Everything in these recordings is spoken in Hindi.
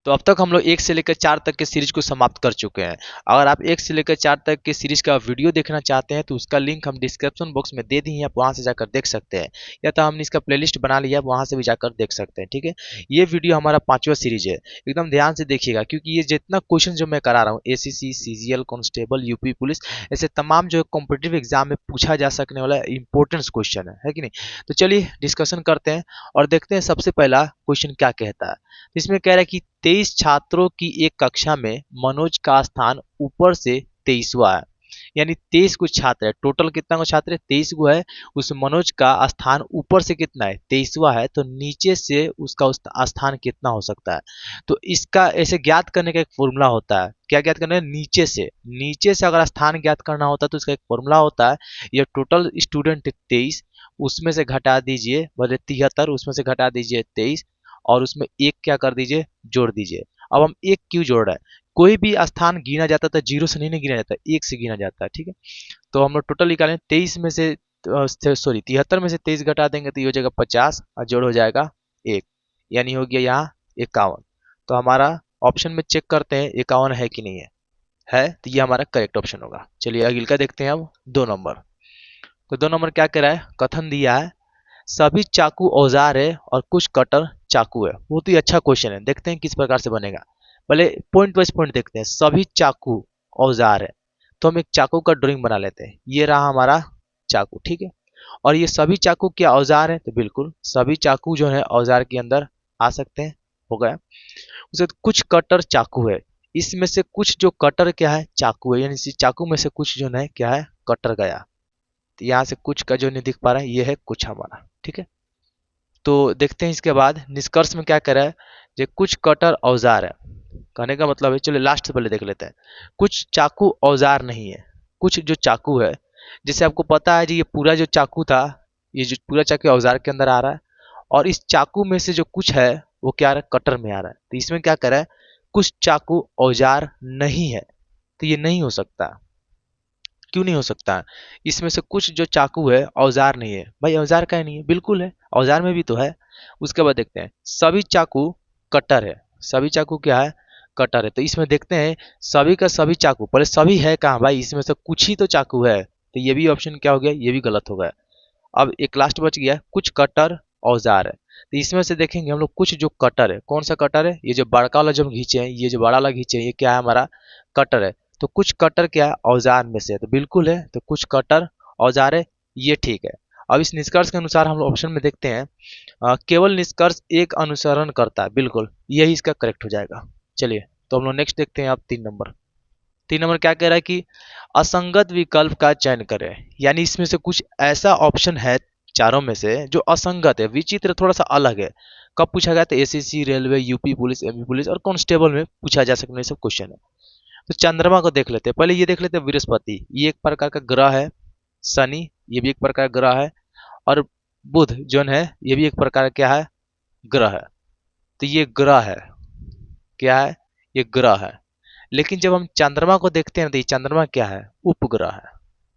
तो अब तक हम लोग 1 से लेकर 4 तक के सीरीज को समाप्त कर चुके हैं। अगर आप 1 से लेकर 4 तक के सीरीज का वीडियो देखना चाहते हैं तो उसका लिंक हम डिस्क्रिप्शन बॉक्स में दे दिए हैं, आप वहां से जाकर देख सकते हैं, या तो हमने इसका प्लेलिस्ट बना लिया है, वहां से भी जाकर देख सकते हैं। ठीक है, ये वीडियो हमारा 5वां सीरीज है, एकदम ध्यान से देखिएगा, क्योंकि ये जितना क्वेश्चन जो मैं करा रहा हूँ ACC, CGL, constable, UP police, ऐसे तमाम जो कॉम्पिटेटिव एग्जाम में पूछा जा सकने वाला इंपॉर्टेंट क्वेश्चन है कि नहीं। तो चलिए डिस्कशन करते हैं और देखते हैं सबसे पहला क्वेश्चन क्या कहता है। इसमें कह रहा है कि 23 छात्रों की एक कक्षा में मनोज का स्थान ऊपर से 23वां है, यानी 23 कुछ छात्र है, टोटल कितना को छात्र है 23 को है, उस मनोज का स्थान ऊपर से कितना है 23वां है, तो नीचे से उसका स्थान कितना हो सकता है। तो इसका ऐसे ज्ञात करने का एक फॉर्मूला होता है, क्या ज्ञात करना है, नीचे से अगर स्थान ज्ञात करना होता है तो इसका एक फॉर्मूला होता है, ये टोटल स्टूडेंट 23, उसमें से घटा दीजिए, बोले 73, उसमें से घटा दीजिए 23, और उसमें एक क्या कर दीजिए, जोड़ दीजिए। अब हम एक क्यों जोड़ रहे हैं, कोई भी स्थान गिना जाता था जीरो से नहीं गिना जाता, एक से गिना जाता है। ठीक है, तो हम लोग टोटल निकालें 23 में से सॉरी 73 में से 23 घटा देंगे तो ये हो जाएगा 50 और जोड़ हो जाएगा एक, यानी हो गया यहाँ 51। तो हमारा ऑप्शन में चेक करते हैं 51 है कि नहीं है तो ये हमारा करेक्ट ऑप्शन होगा। चलिए अगले का देखते हैं अब 2 नंबर। तो 2 नंबर क्या कह रहा है, कथन दिया है सभी चाकू औजार है और कुछ कटर चाकू है। बहुत ही अच्छा क्वेश्चन है, देखते हैं किस प्रकार से बनेगा। पहले पॉइंट वाइज पॉइंट देखते हैं, सभी चाकू औजार है, तो हम एक चाकू का ड्राइंग बना लेते हैं, ये रहा हमारा चाकू। ठीक है, और ये सभी चाकू क्या औजार है, तो बिल्कुल सभी चाकू जो है औजार के अंदर आ सकते हैं, हो गया। उसके बाद कुछ कटर चाकू है, इसमें से कुछ जो कटर क्या है चाकू है, यानी इसी चाकू में से कुछ जो है क्या है कटर गया, तो यहाँ से कुछ का जो नहीं दिख पा रहा है ये है कुछ हमारा। ठीक है, तो देखते हैं इसके बाद निष्कर्ष में क्या कह रहा है, जो कुछ कटर औजार है, कहने का मतलब है, चलिए लास्ट से पहले देख लेते हैं, कुछ चाकू औजार नहीं है, कुछ जो चाकू है, जैसे आपको पता है जी ये पूरा जो चाकू था, ये जो पूरा चाकू औजार के अंदर आ रहा है, और इस चाकू में से जो कुछ है वो क्या आ रहा है कटर में आ रहा है, तो इसमें क्या कर रहा है कुछ चाकू औजार नहीं है, तो ये नहीं हो सकता। क्यों नहीं हो सकता है, इसमें से कुछ जो चाकू है औजार नहीं है, भाई औजार का नहीं है, बिल्कुल है, औजार में भी तो है। उसके बाद देखते हैं सभी चाकू कटर है, सभी चाकू क्या है कटर है, तो इसमें देखते हैं सभी का सभी चाकू, पहले सभी है कहाँ भाई, इसमें से कुछ ही तो चाकू है, तो ये भी ऑप्शन क्या हो गया, ये भी गलत हो गया। अब एक लास्ट बच गया कुछ कटर औजार है, तो इसमें से देखेंगे हम लोग कुछ जो कटर है, कौन सा कटर है, ये जो बड़का वाला जो हम घींचे हैं, ये जो बड़ा वाला घींचे हैं ये क्या है हमारा कटर है, तो कुछ कटर क्या है औजार में से है, तो बिल्कुल है, तो कुछ कटर औजार है, ये ठीक है। अब इस निष्कर्ष के अनुसार हम लोग ऑप्शन में देखते हैं केवल निष्कर्ष एक अनुसरण करता है, बिल्कुल यही इसका करेक्ट हो जाएगा। चलिए तो हम लोग नेक्स्ट देखते हैं अब 3 नंबर। 3 नंबर क्या कह रहा है कि असंगत विकल्प का चयन करें, यानी इसमें से कुछ ऐसा ऑप्शन है चारों में से जो असंगत है, विचित्र, थोड़ा सा अलग है। कब पूछा गया था, SSC, railway, UP police, MP police और कांस्टेबल में पूछा जा सकने सब क्वेश्चन है। तो चंद्रमा को देख लेते हैं, पहले ये देख लेते हैं बृहस्पति, ये एक प्रकार का ग्रह है, शनि ये भी एक प्रकार का ग्रह है, और बुध जो है ये भी एक प्रकार का क्या है ग्रह है। तो ये ग्रह है, क्या है ये ग्रह है, लेकिन जब हम चंद्रमा को देखते हैं तो ये चंद्रमा क्या है उपग्रह है,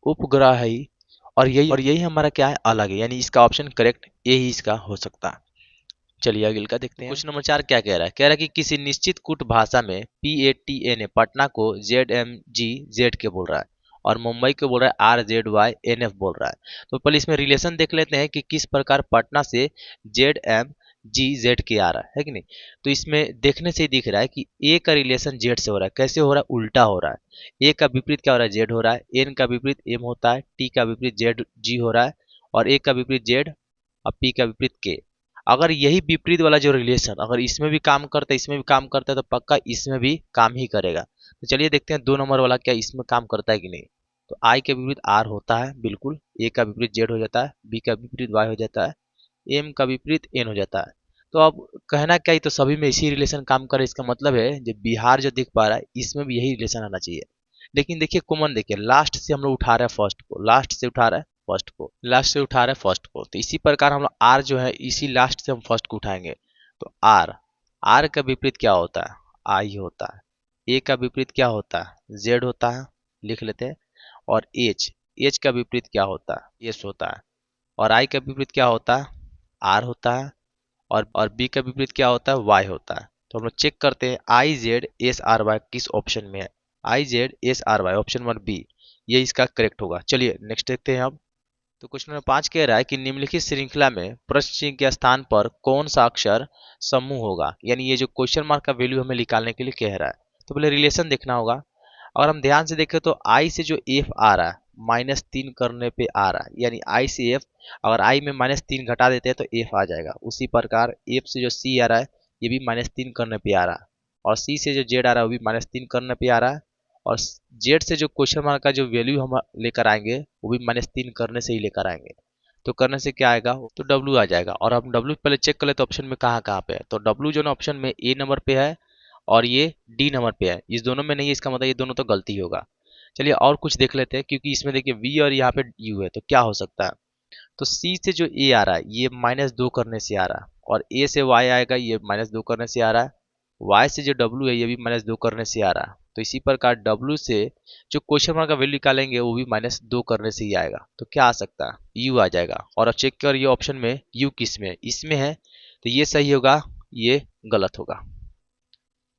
उपग्रह है ही, और यही हमारा क्या है अलग है, यानी इसका ऑप्शन करेक्ट यही इसका हो सकता है। चलिए अगले का देखते हैं। क्वेश्चन नंबर 4 क्या कह रहा है, कह रहा है कि किसी निश्चित कूट भाषा में PATA ने पटना को ZMGZ के बोल रहा है और मुंबई को बोल रहा है RZYNF बोल रहा है। तो पहले इसमें रिलेशन देख लेते हैं कि किस प्रकार पटना से ZMGZ के आ रहा है कि नहीं। तो इसमें देखने से ही दिख रहा है कि ए का रिलेशन जेड से हो रहा है, कैसे हो रहा है उल्टा हो रहा है, ए का विपरीत क्या हो रहा है जेड हो रहा है, एन का विपरीत एम होता है, टी का विपरीत जेड जी हो रहा है, और ए का विपरीत जेड और पी का विपरीत के। अगर यही विपरीत वाला जो रिलेशन अगर इसमें भी काम करता है इसमें भी काम करता है तो पक्का इसमें भी काम ही करेगा। तो चलिए देखते हैं 2 नंबर वाला क्या इसमें काम करता है कि नहीं। तो आई के विपरीत आर होता है, बिल्कुल, ए का विपरीत जेड हो जाता है, बी का विपरीत वाई हो जाता है, एम का विपरीत एन हो जाता है। तो अब कहना क्या ही, तो सभी में इसी रिलेशन काम करे, इसका मतलब है जो बिहार जो दिख पा रहा है इसमें भी यही रिलेशन आना चाहिए। लेकिन देखिए कॉमन, देखिए लास्ट से हम लोग उठा रहे हैं फर्स्ट को, लास्ट से उठा रहा है फर्स्ट को, लास्ट से उठा रहे हैं फर्स्ट को, तो इसी प्रकार हम लोग आर जो है इसी लास्ट से हम फर्स्ट को उठाएंगे। तो आर, आर का विपरीत क्या होता है आई होता है, ए का विपरीत क्या होता है जेड होता है, लिख लेते हैं, और एच, एच का विपरीत क्या होता है एस होता है, और आई का विपरीत क्या होता है आर होता है, और बी का विपरीत क्या होता है वाई होता है। तो हम लोग चेक करते हैं IZSRY किस ऑप्शन में है। IZSRY ऑप्शन नंबर बी, ये इसका करेक्ट होगा। चलिए नेक्स्ट देखते हैं अब। तो क्वेश्चन नंबर 5 कह रहा है कि निम्नलिखित श्रृंखला में प्रश्न चिन्ह के स्थान पर कौन सा अक्षर समूह होगा। यानी ये जो क्वेश्चन मार्क का वैल्यू हमें निकालने के लिए कह रहा है, तो पहले रिलेशन देखना होगा। अगर हम ध्यान से देखें तो आई से जो एफ आ रहा है -3 करने पे आ रहा है, यानी आई से एफ, अगर आई में -3 घटा देते हैं तो एफ आ जाएगा। उसी प्रकार एफ से जो सी आ रहा है ये भी -3 करने पे आ रहा है, और सी से जो जेड आ रहा है वो भी -3 करने पे आ रहा है, और जेड से जो क्वेश्चन मार्क का जो वैल्यू हम लेकर आएंगे वो भी -3 करने से ही लेकर आएंगे। तो करने से क्या आएगा, तो डब्ल्यू आ जाएगा। और हम डब्ल्यू पहले चेक कर ले तो ऑप्शन में कहाँ कहाँ पे है, तो डब्ल्यू जो ना ऑप्शन में ए नंबर पे है और ये डी नंबर पे है, इस दोनों में नहीं है, इसका मतलब ये दोनों तो गलती होगा। चलिए और कुछ देख लेते हैं, क्योंकि इसमें देखिए वी और यहाँ पे यू है, तो क्या हो सकता है। तो सी से जो ए आ रहा है ये -2 करने से आ रहा है, और ए से वाई आएगा ये -2 करने से आ रहा है, वाई से जो डब्ल्यू है ये भी -2 करने से आ रहा है। तो इसी प्रकार डब्ल्यू से जो क्वेश्चन मार्क का वैल्यू निकालेंगे वो भी -2 करने से ही आएगा। तो क्या आ सकता है, यू आ जाएगा। और अब चेक करिए ऑप्शन में यू किस में, इसमें है, तो ये सही होगा, ये गलत होगा।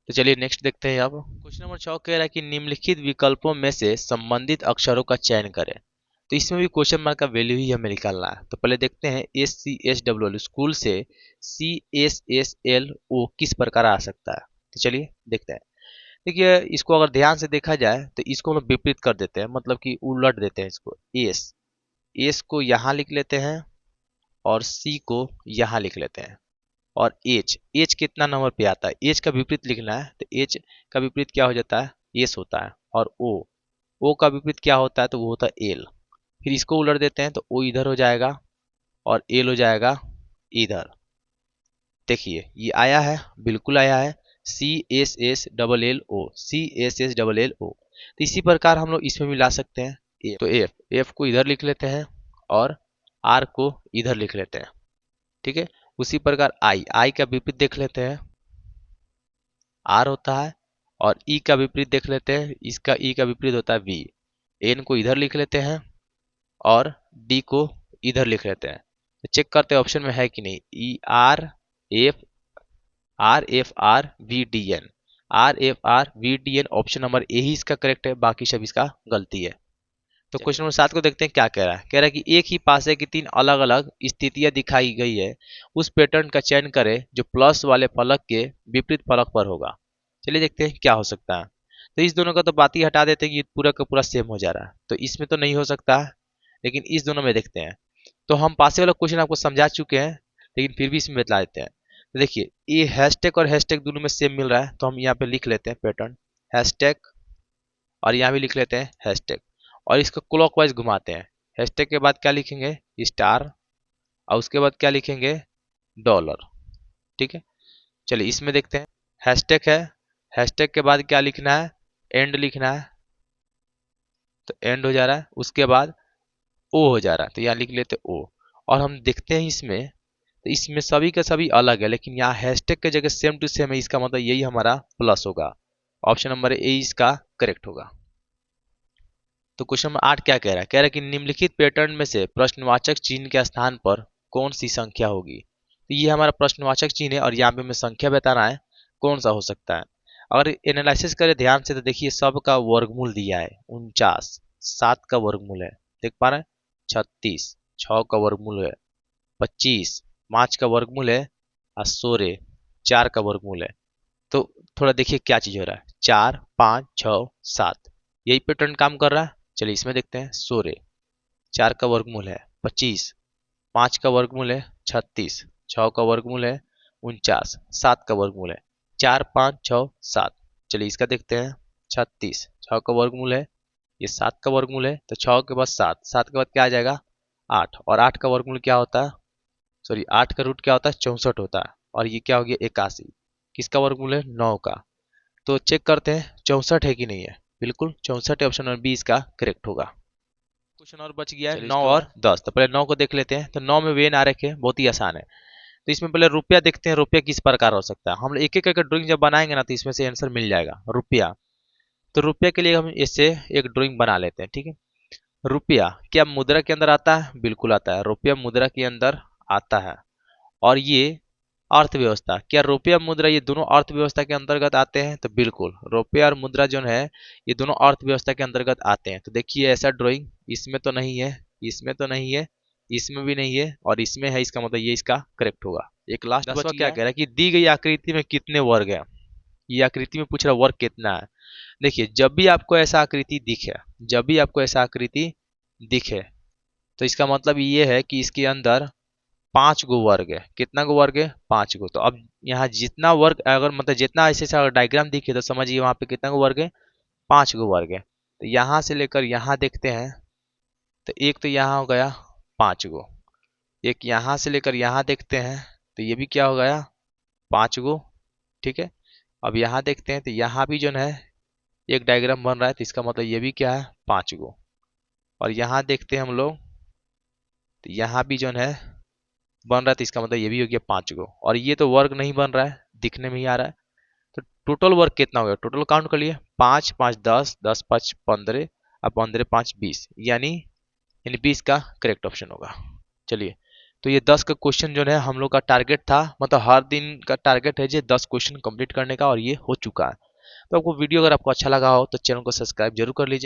तो चलिए नेक्स्ट देखते हैं। अब क्वेश्चन नंबर 6 कह रहा है कि निम्नलिखित विकल्पों में से संबंधित अक्षरों का चयन करें। तो इसमें भी क्वेश्चन मार्क का वैल्यू ही हमें निकालना है। तो पहले देखते हैं SCHWL स्कूल से CSSLO किस प्रकार आ सकता है। तो चलिए देखते हैं। देखिए इसको अगर ध्यान से देखा जाए तो इसको हम विपरीत कर देते हैं, मतलब कि उलट देते हैं इसको। एस को यहाँ लिख लेते हैं और सी को यहाँ लिख लेते हैं, और एच कितना नंबर पे आता है, एच का विपरीत लिखना है, तो एच का विपरीत क्या हो जाता है, एस होता है। और ओ का विपरीत क्या होता है, तो वो होता है एल। फिर इसको उलट देते हैं तो ओ इधर हो जाएगा और एल हो जाएगा इधर। देखिए ये आया है, बिल्कुल आया है, CSSLLO, CSSLLO। तो इसी प्रकार हम लोग इसमें भी ला सकते हैं। तो एफ को इधर लिख लेते हैं और आर को इधर लिख लेते हैं, ठीक है। उसी प्रकार आई का विपरीत देख लेते हैं, आर होता है, और ई का विपरीत देख लेते हैं, इसका ई का विपरीत होता है वी। एन को इधर लिख लेते हैं और डी को इधर लिख लेते हैं। तो चेक करते हैं ऑप्शन में है कि नहीं, RFRVDN ऑप्शन नंबर ए ही इसका करेक्ट है, बाकी सब इसका गलती है। तो क्वेश्चन नंबर 7 को देखते हैं क्या कह रहा है। कह रहा है कि एक ही पासे की 3 अलग अलग स्थितियां दिखाई गई है, उस पैटर्न का चयन करें जो प्लस वाले फलक के विपरीत फलक पर होगा। चलिए देखते हैं क्या हो सकता है। तो इस दोनों का तो बात ही हटा देते हैं कि पूरा का पूरा सेम हो जा रहा है, तो इसमें तो नहीं हो सकता है, लेकिन इस दोनों में देखते हैं। तो हम पासे वाला क्वेश्चन आपको समझा चुके हैं, लेकिन फिर भी इसमें बतला देते हैं। तो देखिए ये हैशटैग और हैशटैग दोनों में सेम मिल रहा है, तो हम यहाँ पे लिख लेते हैं पैटर्न हैशटैग, और यहाँ भी लिख लेते हैं हैशटैग, और इसको क्लॉकवाइज घुमाते हैं। हैशटैग के बाद क्या लिखेंगे, स्टार, और उसके बाद क्या लिखेंगे, डॉलर, ठीक है। चलिए इसमें देखते हैं, हैशटैग है, हैशटैग के बाद क्या लिखना है, एंड लिखना है, तो एंड हो जा रहा है, उसके बाद ओ हो जा रहा है, तो यहाँ लिख लेते ओ। और हम देखते हैं इसमें, तो इसमें सभी का सभी अलग है, लेकिन यहाँ हैशटैग की जगह सेम टू सेम है, इसका मतलब यही हमारा प्लस होगा। ऑप्शन नंबर ए इसका करेक्ट होगा। तो क्वेश्चन नंबर 8 क्या कह रहा है, कह रहा है कि निम्नलिखित पैटर्न में से प्रश्नवाचक चिन्ह के स्थान पर कौन सी संख्या होगी। तो ये हमारा प्रश्नवाचक चिन्ह है, और यहाँ पे हमें संख्या बताना है कौन सा हो सकता है। अगर एनालिसिस करें ध्यान से तो देखिए सबका वर्गमूल दिया है 49, 7 का वर्गमूल है, देख पा रहे हैं, 36, 6 का वर्गमूल है, 25, 5 का वर्गमूल है, और 16, 4 का वर्गमूल है। तो थोड़ा देखिए क्या चीज हो रहा है, 4, 5, 6, 7, यही पैटर्न काम कर रहा है। चलिए इसमें देखते हैं, 16, 4 का वर्गमूल है 25, 5 का वर्गमूल है 36, 6 का वर्गमूल है 49, 7 का वर्गमूल है 4, 5, 6, 7। चलिए इसका देखते हैं, 36, 6 का वर्गमूल है, ये 7 का वर्गमूल है, तो 6 के बाद 7, 7 के बाद क्या आ जाएगा, 8, और 8 का वर्गमूल क्या होता है, सॉरी 8 का रूट क्या होता है, 64 होता है, और ये क्या हो गया, 81, किसका वर्गमूल है, 9 का। तो चेक करते हैं 64 है कि नहीं है, बिल्कुल 64 है, ऑप्शन नंबर बी इसका करेक्ट होगा। क्वेश्चन और बच गया है 9 और 10। तो पहले 9 को देख लेते हैं। तो 9 में वेन आ रखे हैं, बहुत ही आसान है। तो इसमें पहले रुपया देखते हैं, रुपया किस प्रकार हो सकता है। हम एक एक करके ड्राइंग जब बनाएंगे ना तो इसमें से आंसर मिल जाएगा रुपया। तो रुपया के लिए हम इससे एक ड्राइंग बना लेते हैं, ठीक है। रुपया क्या मुद्रा के अंदर आता है, बिल्कुल आता है, रुपया मुद्रा के अंदर आता है। और ये अर्थव्यवस्था, क्या रुपया मुद्रा ये दोनों अर्थव्यवस्था के अंतर्गत आते हैं? तो बिल्कुल, रुपया और मुद्रा जो है ये दोनों अर्थव्यवस्था के अंतर्गत आते हैं। तो देखिए ऐसा ड्राइंग इसमें तो नहीं है, इसमें तो नहीं है, इसमें भी नहीं है और इसमें है, इसका मतलब ये इसका करेक्ट होगा। एक लास्ट बचा क्या कह रहा है कि दी गई आकृति में कितने वर्ग है। ये आकृति में पूछ रहा वर्ग कितना है। देखिए जब भी आपको ऐसा आकृति दिखे, जब भी आपको ऐसा आकृति दिखे तो इसका मतलब ये है कि इसके अंदर 5 गो वर्ग है। कितना गो वर्ग है? 5 गो। तो अब यहाँ जितना वर्ग अगर मतलब जितना ऐसे ऐसा डायग्राम दिखे तो समझिए वहां पे कितना गो वर्ग है? 5 गो वर्ग है। तो यहाँ से लेकर यहाँ देखते हैं तो एक तो यहाँ हो गया 5 गो, एक यहाँ से लेकर यहाँ देखते हैं तो ये भी क्या हो गया? 5 गो। ठीक है, अब यहाँ देखते हैं तो यहाँ भी जो है एक डायग्राम बन रहा है तो इसका मतलब ये भी क्या है? 5 गो। और यहाँ देखते हैं हम लोग तो यहाँ भी जो है बन रहा है तो इसका मतलब ये भी हो गया 5 गो। और ये तो वर्ग नहीं बन रहा है, दिखने में ही आ रहा है। तो टोटल वर्ग कितना हो गया? टोटल काउंट कर लिए, 5 5 10, 10 5 15 और 15 5 20, यानी 20 का करेक्ट ऑप्शन होगा। चलिए, तो ये 10 का क्वेश्चन जो है हम लोग का टारगेट था, मतलब हर दिन का टारगेट है जो 10 क्वेश्चन कंप्लीट करने का, और ये हो चुका है। तो आपको वीडियो अगर आपको अच्छा लगा हो तो चैनल को सब्सक्राइब जरूर कर लीजिए।